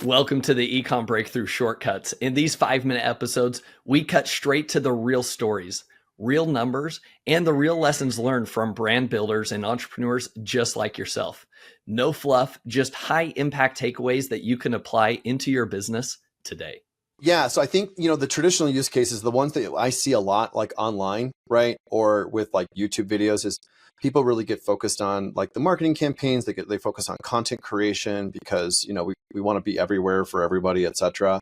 Welcome to the Ecomm Breakthrough Shortcuts. In these 5-minute episodes, we cut straight to the real stories, real numbers, and the real lessons learned from brand builders and entrepreneurs just like yourself. No fluff, just high impact takeaways that you can apply into your business today. Yeah. So I think, the traditional use cases, the ones that I see a lot like online, right? Or with like YouTube videos is people really get focused on like the marketing campaigns. They focus on content creation because, we want to be everywhere for everybody, et cetera.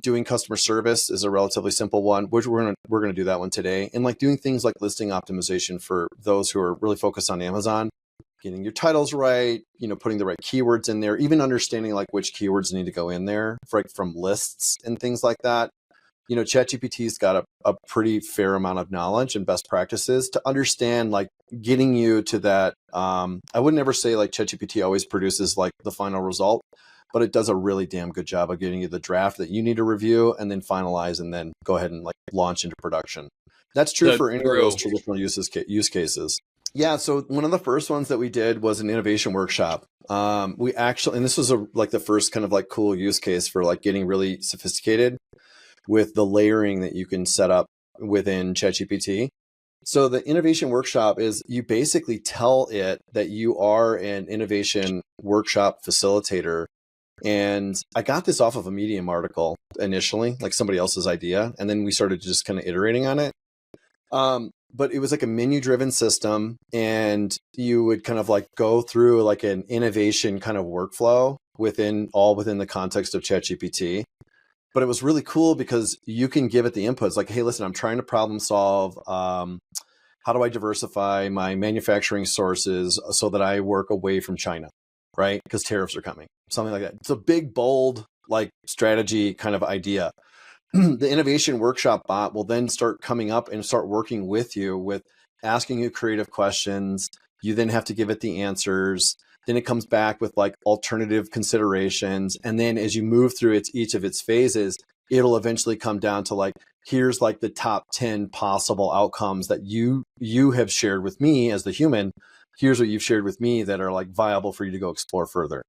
Doing customer service is a relatively simple one, which we're going to do that one today. And like doing things like listing optimization for those who are really focused on Amazon, getting your titles right, putting the right keywords in there, even understanding like which keywords need to go in there from lists and things like that. ChatGPT's got a pretty fair amount of knowledge and best practices to understand, like getting you to that. I would never say like ChatGPT always produces like the final result, but it does a really damn good job of getting you the draft that you need to review and then finalize and then go ahead and like launch into production. That's true for any of those traditional use cases. Yeah. So one of the first ones that we did was an innovation workshop. We actually, and this was like the first kind of like cool use case for like getting really sophisticated with the layering that you can set up within ChatGPT. So the innovation workshop is you basically tell it that you are an innovation workshop facilitator. And I got this off of a Medium article initially, like somebody else's idea. And then we started just kind of iterating on it. But it was like a menu driven system, and you would kind of like go through like an innovation kind of workflow within the context of ChatGPT. But it was really cool because you can give it the inputs like, hey, listen, I'm trying to problem solve. How do I diversify my manufacturing sources so that I work away from China, right? Because tariffs are coming, something like that. It's a big, bold, like strategy kind of idea. The innovation workshop bot will then start coming up and start working with you with asking you creative questions. You then have to give it the answers. Then it comes back with like alternative considerations. And then as you move through each of its phases, it'll eventually come down to like, here's like the top 10 possible outcomes that you have shared with me as the human. Here's what you've shared with me that are like viable for you to go explore further.